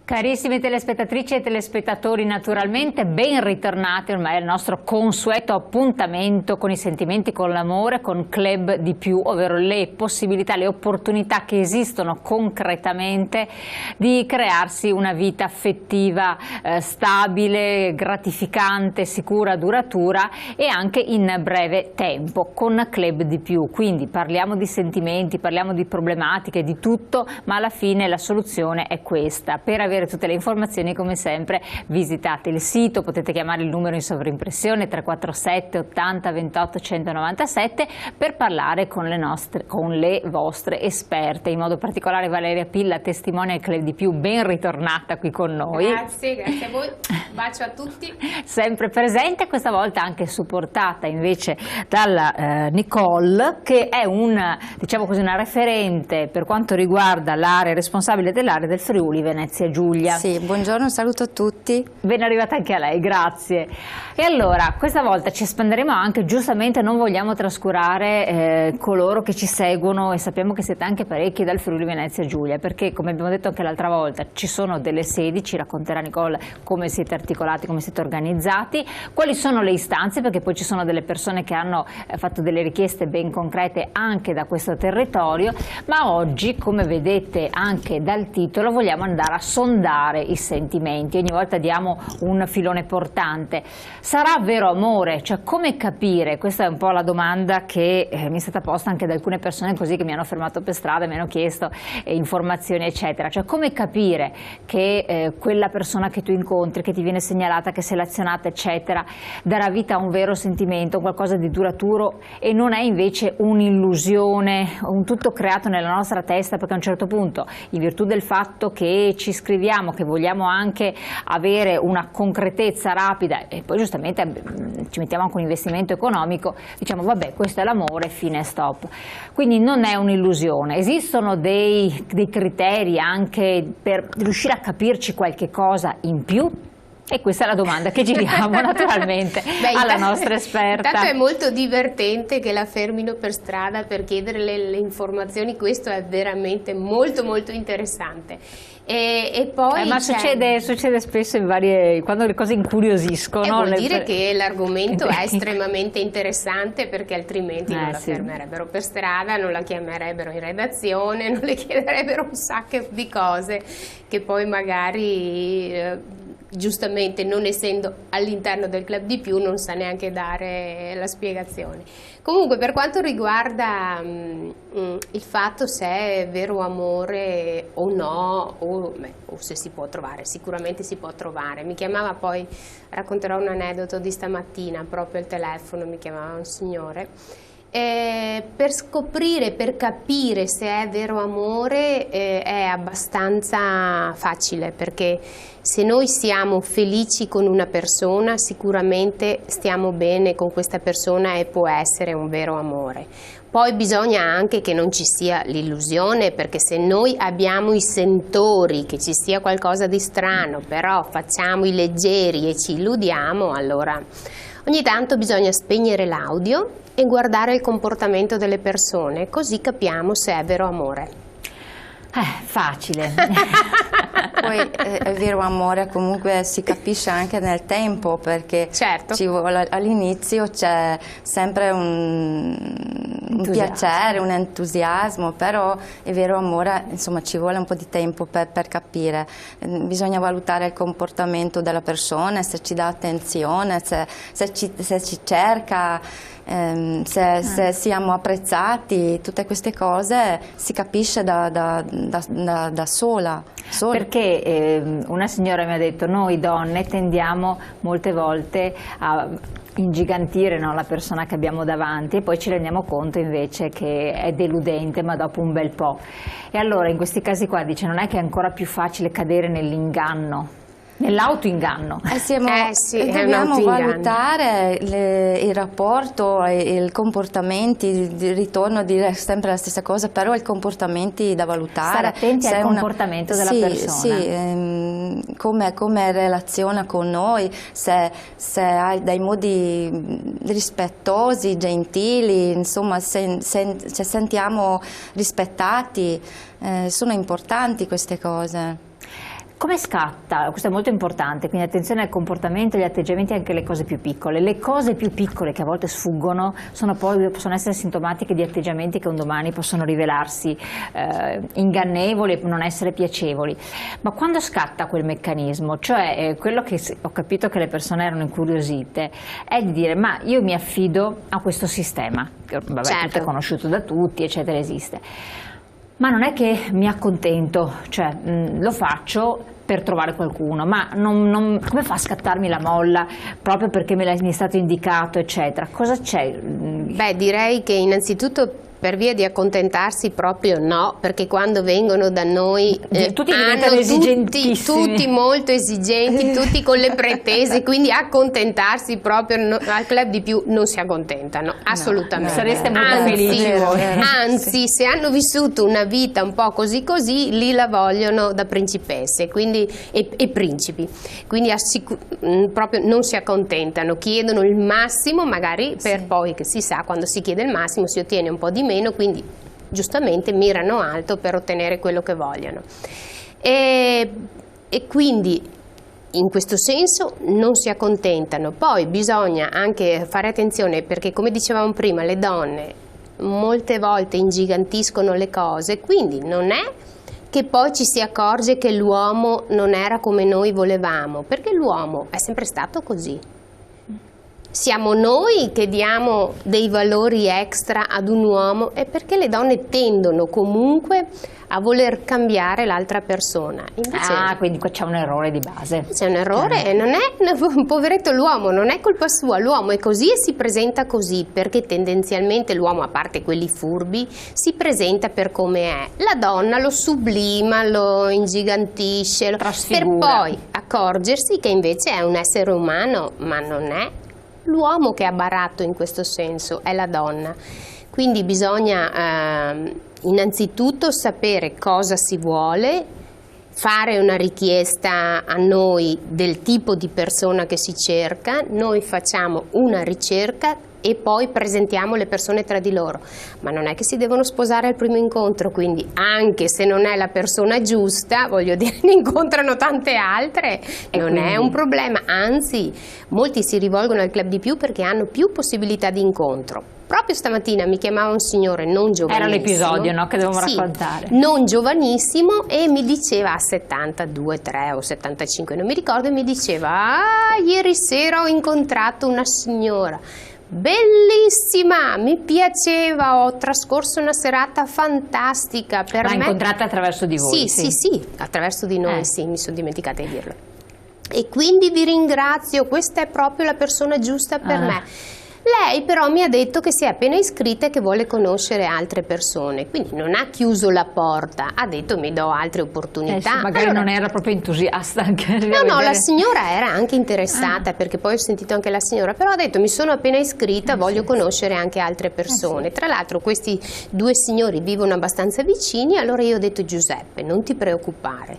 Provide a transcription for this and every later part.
Carissime telespettatrici e telespettatori, naturalmente ben ritornati ormai al nostro consueto appuntamento con i sentimenti, con l'amore, con Club di Più, ovvero le possibilità, le opportunità che esistono concretamente di crearsi una vita affettiva stabile, gratificante, sicura, duratura e anche in breve tempo con Club di Più. Quindi parliamo di sentimenti, parliamo di problematiche, di tutto, ma alla fine la soluzione è questa. Per avere tutte le informazioni, come sempre, visitate il sito, potete chiamare il numero in sovrimpressione 347 80 28 197 per parlare con le vostre esperte, in modo particolare Valeria Pilla, testimone del Club di Più, ben ritornata qui con noi. Grazie a voi, un bacio a tutti. Sempre presente, questa volta anche supportata invece dalla Nicole, che è una referente per quanto riguarda l'area, responsabile dell'area del Friuli Venezia Giulia. Sì, buongiorno, saluto a tutti. Ben arrivata anche a lei, grazie. E allora, questa volta ci espanderemo anche, giustamente non vogliamo trascurare coloro che ci seguono, e sappiamo che siete anche parecchi dal Friuli Venezia Giulia, perché come abbiamo detto anche l'altra volta ci sono delle sedi, ci racconterà Nicole come siete articolati, come siete organizzati, quali sono le istanze, perché poi ci sono delle persone che hanno fatto delle richieste ben concrete anche da questo territorio, ma oggi, come vedete anche dal titolo, vogliamo andare a sondare i sentimenti. Ogni volta diamo un filone portante. Sarà vero amore? Cioè, come capire? Questa è un po' la domanda che mi è stata posta anche da alcune persone così, che mi hanno fermato per strada, mi hanno chiesto informazioni eccetera. Cioè, come capire che quella persona che tu incontri, che ti viene segnalata, che è selezionata eccetera, darà vita a un vero sentimento, qualcosa di duraturo, e non è invece un'illusione, un tutto creato nella nostra testa, perché a un certo punto, in virtù del fatto che ci scriviamo, che vogliamo anche avere una concretezza rapida e poi giustamente ci mettiamo anche un investimento economico, diciamo vabbè, questo è l'amore, fine, stop. Quindi non è un'illusione, esistono dei criteri anche per riuscire a capirci qualche cosa in più? E questa è la domanda che giriamo naturalmente alla nostra esperta. Intanto è molto divertente che la fermino per strada per chiedere le informazioni, questo è veramente molto interessante. E poi ma succede spesso quando le cose incuriosiscono. Vuol dire che l'argomento è estremamente interessante, perché altrimenti non la fermerebbero per strada, non la chiamerebbero in redazione, non le chiederebbero un sacco di cose che poi magari giustamente, non essendo all'interno del Club di Più, non sa neanche dare la spiegazione. Comunque, per quanto riguarda il fatto se è vero amore o no, o se si può trovare, sicuramente si può trovare. Mi chiamava, poi racconterò un aneddoto di stamattina, proprio al telefono mi chiamava un signore. Per scoprire, per capire se è vero amore è abbastanza facile, perché se noi siamo felici con una persona, sicuramente stiamo bene con questa persona e può essere un vero amore. Poi bisogna anche che non ci sia l'illusione, perché se noi abbiamo i sentori che ci sia qualcosa di strano, però facciamo i leggeri e ci illudiamo, allora ogni tanto bisogna spegnere l'audio e guardare il comportamento delle persone, così capiamo se è vero amore. Facile. Poi è vero amore, comunque si capisce anche nel tempo, perché all'inizio c'è sempre un piacere, un entusiasmo, però è vero amore, insomma, ci vuole un po' di tempo per capire. Bisogna valutare il comportamento della persona, se ci dà attenzione, se ci cerca, se siamo apprezzati. Tutte queste cose si capisce da sola. Perché una signora mi ha detto: noi donne tendiamo molte volte a ingigantire, no, la persona che abbiamo davanti, e poi ci rendiamo conto invece che è deludente, ma dopo un bel po'. E allora in questi casi qua dice: non è che è ancora più facile cadere nell'inganno? Nell'autoinganno. Dobbiamo valutare il rapporto e i comportamenti, ritorno a dire sempre la stessa cosa, però i comportamenti da valutare. Stare attenti al comportamento della persona. Sì, come relaziona con noi, se ha dei modi rispettosi, gentili, insomma, se sentiamo rispettati, sono importanti queste cose. Come scatta? Questo è molto importante, quindi attenzione al comportamento, agli atteggiamenti e anche alle cose più piccole. Le cose più piccole che a volte sfuggono possono essere sintomatiche di atteggiamenti che un domani possono rivelarsi ingannevoli e non essere piacevoli. Ma quando scatta quel meccanismo, cioè quello che ho capito che le persone erano incuriosite, è di dire: ma io mi affido a questo sistema, che vabbè, è conosciuto da tutti, eccetera, esiste. Ma non è che mi accontento, cioè lo faccio per trovare qualcuno, ma come fa a scattarmi la molla proprio perché mi è stato indicato, eccetera? Cosa c'è? Beh, direi che innanzitutto per via di accontentarsi proprio no, perché quando vengono da noi tutti diventano esigentissimi, tutti molto esigenti, tutti con le pretese, quindi accontentarsi proprio al Club di Più non si accontentano, assolutamente. Sareste molto felici voi. Anzi, se hanno vissuto una vita un po' così lì la vogliono da principesse, quindi, e principi, quindi proprio non si accontentano, chiedono il massimo magari per poi, che si sa, quando si chiede il massimo si ottiene un po' di meno, quindi giustamente mirano alto per ottenere quello che vogliono. E quindi in questo senso non si accontentano. Poi bisogna anche fare attenzione, perché come dicevamo prima, le donne molte volte ingigantiscono le cose, quindi non è che poi ci si accorge che l'uomo non era come noi volevamo, perché l'uomo è sempre stato così. Siamo noi che diamo dei valori extra ad un uomo, e perché le donne tendono comunque a voler cambiare l'altra persona. Invece, quindi qua c'è un errore di base. C'è un errore, e non è, poveretto l'uomo, non è colpa sua, l'uomo è così e si presenta così, perché tendenzialmente l'uomo, a parte quelli furbi, si presenta per come è. La donna lo sublima, lo ingigantisce, per poi accorgersi che invece è un essere umano, ma non è l'uomo che è baratto in questo senso, è la donna. Quindi bisogna innanzitutto sapere cosa si vuole, fare una richiesta a noi del tipo di persona che si cerca, noi facciamo una ricerca e poi presentiamo le persone tra di loro, ma non è che si devono sposare al primo incontro, quindi anche se non è la persona giusta, voglio dire, ne incontrano tante altre, e non è un problema, anzi molti si rivolgono al Club di Più perché hanno più possibilità di incontro. Proprio stamattina mi chiamava un signore non giovanissimo. Era l'episodio, no, che dovevamo raccontare. Non giovanissimo, e mi diceva a 72, 3 o 75, non mi ricordo, e mi diceva: ieri sera ho incontrato una signora bellissima, mi piaceva, ho trascorso una serata fantastica. Per me... incontrata attraverso di voi? Sì, attraverso di noi, sì, mi sono dimenticata di dirlo. E quindi vi ringrazio, questa è proprio la persona giusta per me. Lei però mi ha detto che si è appena iscritta e che vuole conoscere altre persone, quindi non ha chiuso la porta, ha detto mi do altre opportunità. Magari non era proprio entusiasta anche. No, la signora era anche interessata, perché poi ho sentito anche la signora, però ha detto mi sono appena iscritta, voglio conoscere anche altre persone. Tra l'altro questi due signori vivono abbastanza vicini, allora io ho detto: Giuseppe, non ti preoccupare,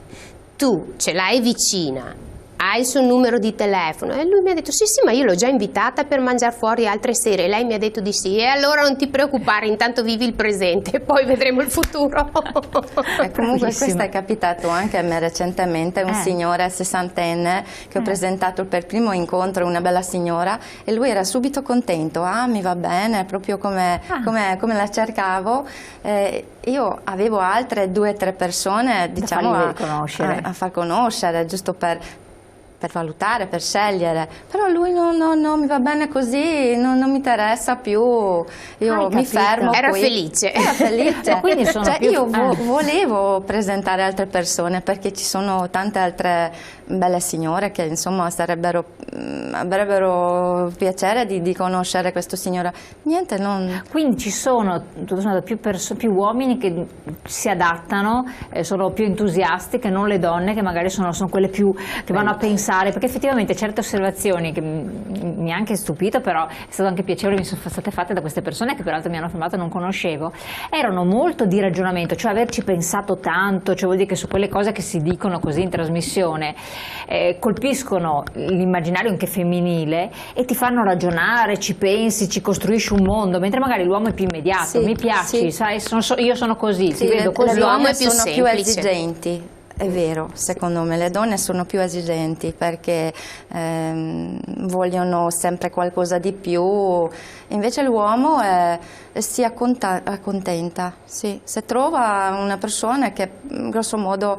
tu ce l'hai vicina, hai il suo numero di telefono? E lui mi ha detto: sì, ma io l'ho già invitata per mangiare fuori altre sere. E lei mi ha detto di sì. E allora non ti preoccupare, intanto vivi il presente e poi vedremo il futuro. E comunque questo è capitato anche a me recentemente, un signore sessantenne che ho presentato per primo incontro, una bella signora, e lui era subito contento: mi va bene, proprio come la cercavo. Io avevo altre 2 o 3 persone, diciamo, a far conoscere, giusto per valutare, per scegliere, però lui no, mi va bene così, non mi interessa più, io mi fermo. Era felice. Quindi io volevo presentare altre persone, perché ci sono tante altre belle signore che insomma avrebbero piacere di conoscere questo signore. Niente, non... Quindi ci sono più uomini che si adattano, sono più entusiasti che non le donne, che magari sono quelle più che vanno a pensare, perché effettivamente certe osservazioni che mi ha anche stupito, però è stato anche piacevole, mi sono state fatte da queste persone che peraltro mi hanno fermato e non conoscevo, erano molto di ragionamento, cioè averci pensato tanto, cioè vuol dire che su quelle cose che si dicono così in trasmissione colpiscono l'immaginario anche femminile e ti fanno ragionare, ci pensi, ci costruisci un mondo, mentre magari l'uomo è più immediato, mi piaci, sai, io sono così, ti vedo così. L'uomo è più semplice. Più esigenti. È vero, secondo me le donne sono più esigenti perché vogliono sempre qualcosa di più, invece l'uomo si accontenta, sì. Se trova una persona che grosso modo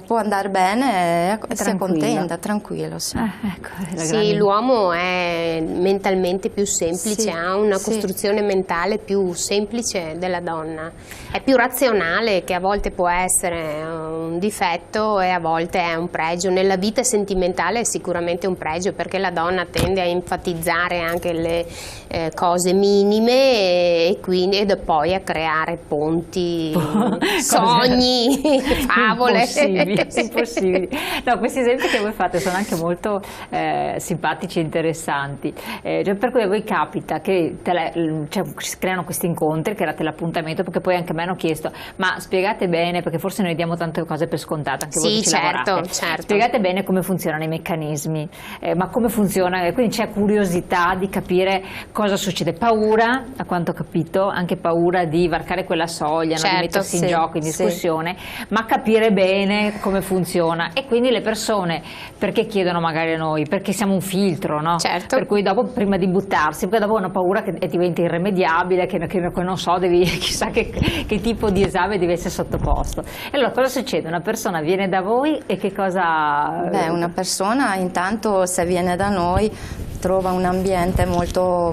può andare bene, si accontenta, tranquillo. Sì, ecco, sì, l'uomo è mentalmente più semplice, sì, ha una costruzione mentale più semplice della donna, è più razionale, che a volte può essere un difetto e a volte è un pregio. Nella vita sentimentale è sicuramente un pregio, perché la donna tende a enfatizzare anche le cose minime e quindi poi a creare ponti, sogni, favole. Impossibili. No, questi esempi che voi fate sono anche molto simpatici e interessanti, per cui a voi capita che si creano questi incontri, create l'appuntamento, perché poi anche a me hanno chiesto, ma spiegate bene, perché forse noi diamo tante cose per scontate, anche voi che ci lavorate. Certo. Spiegate bene come funzionano i meccanismi, ma come funziona, quindi c'è curiosità di capire cosa succede, paura, a quanto ho capito, anche paura di varcare quella soglia, di mettersi in gioco, in discussione, ma capire bene come funziona. E quindi le persone perché chiedono magari a noi? Perché siamo un filtro, no? Certo. Per cui dopo, prima di buttarsi, perché dopo hanno paura che diventi irrimediabile, che non so, chissà che tipo di esame deve essere sottoposto. E allora cosa succede? Una persona viene da voi e che cosa... Beh, una persona intanto, se viene da noi, trova un ambiente molto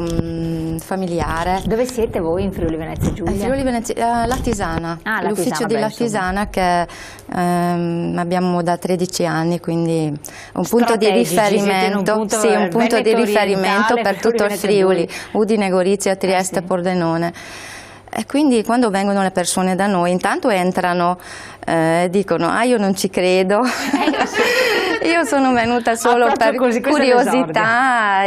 familiare. Dove siete voi in Friuli Venezia Giulia? Friuli Venezia, La Tisana, l'ufficio di La Tisana, che abbiamo da 13 anni, quindi un punto di riferimento, un punto di riferimento per tutto il Friuli, Udine, Gorizia, Trieste, Pordenone. E quindi quando vengono le persone da noi, intanto entrano e dicono: ah, io non ci credo, io sono venuta solo per curiosità,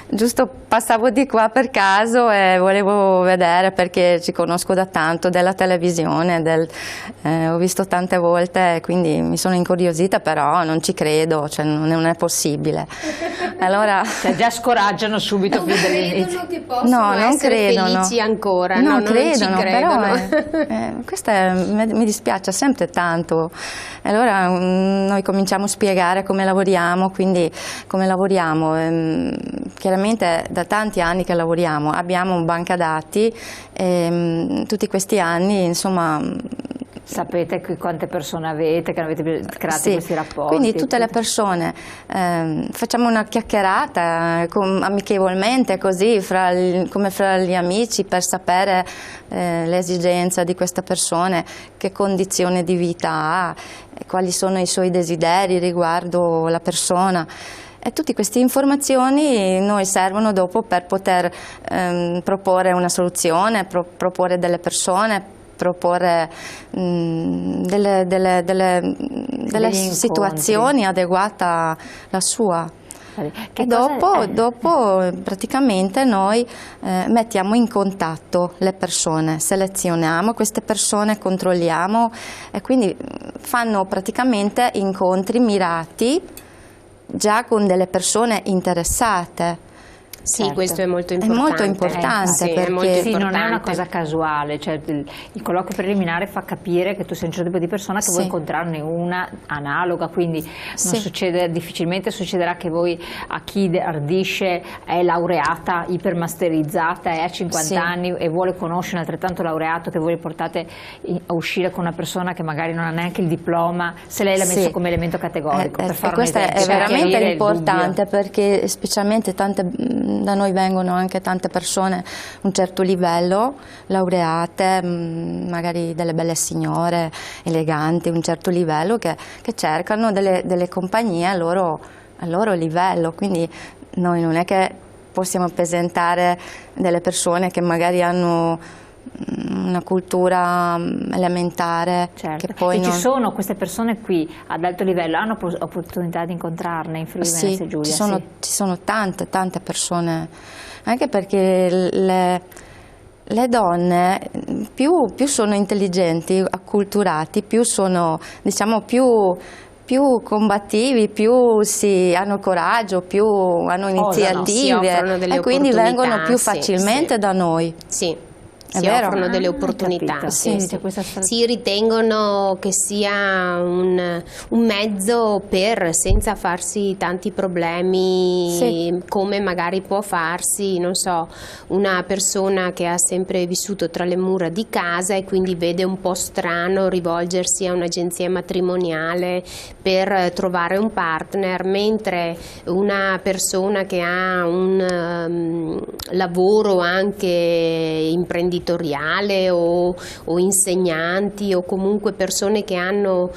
giusto passavo di qua per caso e volevo vedere, perché ci conosco da tanto, della televisione, ho visto tante volte, quindi mi sono incuriosita, però non ci credo, cioè non è possibile. Allora già scoraggiano subito più dall'inizio. No, non credono. Felici ancora, non credono, però questo mi dispiace sempre tanto. Allora noi cominciamo a spiegare come lavoriamo, chiaramente da tanti anni che lavoriamo, abbiamo un banca dati e tutti questi anni, insomma, sapete quante persone avete, che avete creato questi rapporti. Quindi tutte le persone, facciamo una chiacchierata amichevolmente, così, come fra gli amici, per sapere le esigenze di questa persona, che condizione di vita ha, quali sono i suoi desideri riguardo la persona. E tutte queste informazioni noi servono dopo per poter proporre una soluzione, proporre delle persone, proporre delle situazioni adeguate alla sua. E dopo praticamente noi mettiamo in contatto le persone, selezioniamo queste persone, controlliamo, e quindi fanno praticamente incontri mirati già con delle persone interessate. Sì, questo è molto importante. È molto importante, perché non è una cosa casuale, cioè il colloquio preliminare fa capire che tu sei un certo tipo di persona, che vuoi incontrarne una analoga, quindi difficilmente succederà che voi, a chi ardisce, è laureata, ipermasterizzata, è a 50 anni e vuole conoscere un altrettanto laureato, che voi portate a uscire con una persona che magari non ha neanche il diploma, se lei l'ha messo come elemento categorico. Per fare questo è veramente importante, perché specialmente da noi vengono anche tante persone un certo livello, laureate, magari delle belle signore, eleganti, un certo livello, che cercano delle compagnie al loro livello, quindi noi non è che possiamo presentare delle persone che magari hanno una cultura elementare. Certo. Che poi ci sono queste persone qui ad alto livello, hanno opportunità di incontrarne in Friuli Venezia Giulia? Ci sono tante persone, anche perché le donne più sono intelligenti, acculturati, più sono, diciamo, più combattivi, più hanno coraggio, più hanno iniziative, e quindi vengono più facilmente da noi. Sì. si offrono delle opportunità, si ritengono che sia un mezzo per, senza farsi tanti problemi, come magari può farsi, non so, una persona che ha sempre vissuto tra le mura di casa e quindi vede un po' strano rivolgersi a un'agenzia matrimoniale per trovare un partner, mentre una persona che ha un lavoro anche imprenditoriale o insegnanti o comunque persone che hanno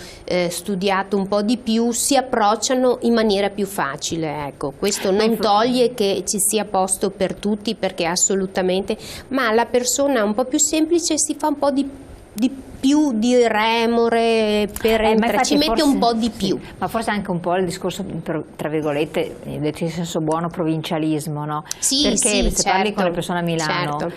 studiato un po' di più si approcciano in maniera più facile, ecco. Questo non toglie che ci sia posto per tutti, perché assolutamente, ma la persona un po' più semplice si fa un po' di più di remore per entrare, ci mette un po' di più. Ma forse anche un po' il discorso, tra virgolette, detto in senso buono, provincialismo, no? Perché se parli con le persone a Milano,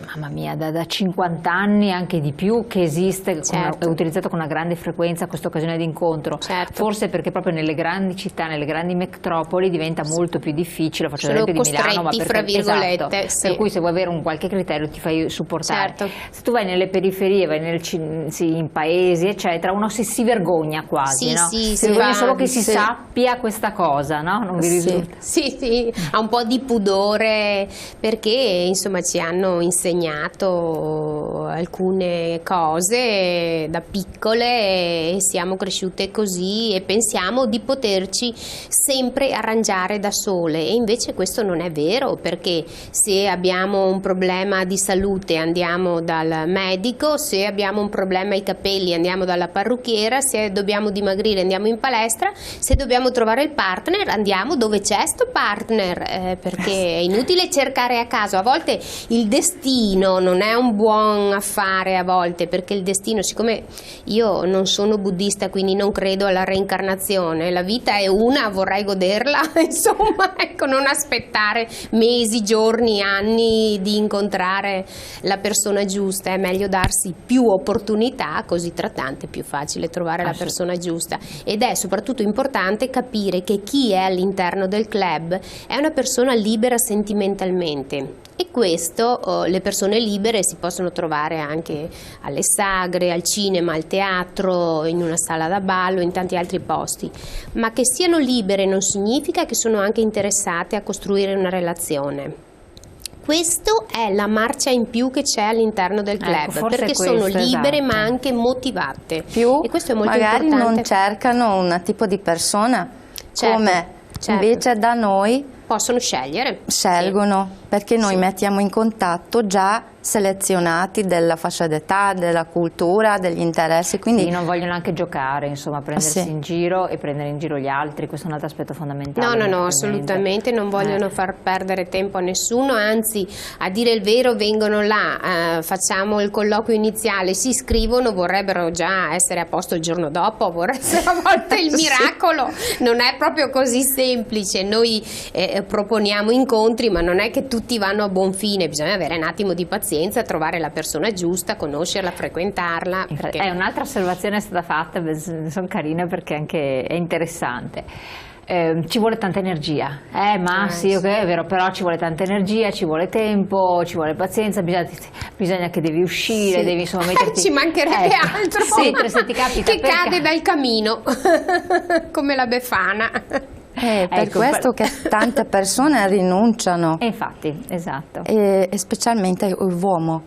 mamma mia, da 50 anni, anche di più, che esiste, è utilizzato con una grande frequenza questa occasione di incontro. Forse perché proprio nelle grandi città, nelle grandi metropoli diventa molto più difficile, faccio l'esempio di Milano, ma fra virgolette, per cui se vuoi avere un qualche criterio ti fai supportare. Se tu vai nelle periferie, vai in paesi eccetera, uno si vergogna quasi, no? Si vergogna solo che si sappia questa cosa, no? Non vi risulta? Sì, ha un po' di pudore, perché insomma ci hanno insegnato alcune cose da piccole e siamo cresciute così e pensiamo di poterci sempre arrangiare da sole, e invece questo non è vero, perché se abbiamo un problema di salute andiamo dal medico, se abbiamo un problema ai capelli andiamo dalla parrucchiera, se dobbiamo dimagrire andiamo in palestra, se dobbiamo trovare il partner andiamo dove c'è sto partner, perché è inutile cercare a caso. A volte il destino non è un buon affare, a volte, perché il destino, siccome io non sono buddista quindi non credo alla reincarnazione, la vita è una, vorrei goderla, insomma, ecco, non aspettare mesi, giorni, anni di incontrare la persona giusta, è meglio darsi più opportunità, così tra tante è più facile trovare la persona giusta. Ed è soprattutto importante capire che chi è all'interno del club è una persona libera sentimentalmente, e questo le persone libere si possono trovare anche alle sagre, al cinema, al teatro, in una sala da ballo, in tanti altri posti, ma che siano libere non significa che sono anche interessate a costruire una relazione. Questo è la marcia in più che c'è all'interno del club, perché sono libere ma anche motivate. E questo è molto magari importante. Non cercano un tipo di persona come invece da noi possono scegliere. Scelgono, perché noi mettiamo in contatto già selezionati della fascia d'età, della cultura, degli interessi, quindi non vogliono anche giocare, insomma, prendersi in giro e prendere in giro gli altri. Questo è un altro aspetto fondamentale. No, assolutamente non vogliono far perdere tempo a nessuno, anzi, a dire il vero, vengono là, facciamo il colloquio iniziale, si iscrivono, vorrebbero già essere a posto il giorno dopo, vorrebbero a volte il miracolo. Non è proprio così semplice. Noi proponiamo incontri, ma non è che tutti vanno a buon fine, bisogna avere un attimo di pazienza, trovare la persona giusta, conoscerla, frequentarla. È un'altra osservazione è stata fatta, sono carine perché anche è interessante. Ci vuole tanta energia, sì, ok, è vero, però ci vuole tanta energia, ci vuole tempo, ci vuole pazienza, bisogna che devi uscire, devi insomma metterti... ci mancherebbe altro, se ti capita che cade dal camino come la Befana. Per questo che tante persone rinunciano. Infatti, esatto. E specialmente l'uomo.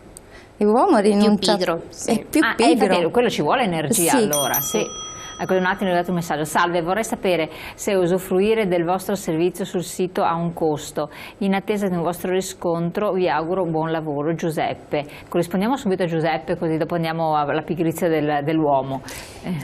L'uomo rinuncia. È più pigro. Infatti, quello ci vuole energia, allora, sì. Ecco, un attimo ho dato un messaggio. Salve, vorrei sapere se usufruire del vostro servizio sul sito ha un costo. In attesa di un vostro riscontro vi auguro buon lavoro. Giuseppe. Rispondiamo subito a Giuseppe, così dopo andiamo alla pigrizia dell'uomo.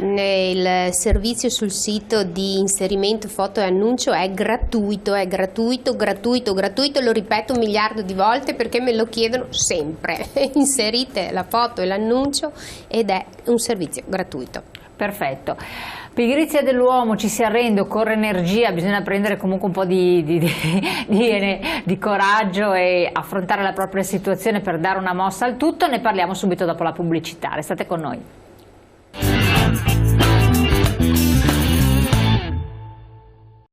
Il servizio sul sito di inserimento foto e annuncio è gratuito, lo ripeto 1 miliardo di volte perché me lo chiedono sempre. Inserite la foto e l'annuncio ed è un servizio gratuito. Perfetto. Pigrizia dell'uomo, ci si arrende, occorre energia, bisogna prendere comunque un po' di coraggio e affrontare la propria situazione per dare una mossa al tutto. Ne parliamo subito dopo la pubblicità, restate con noi.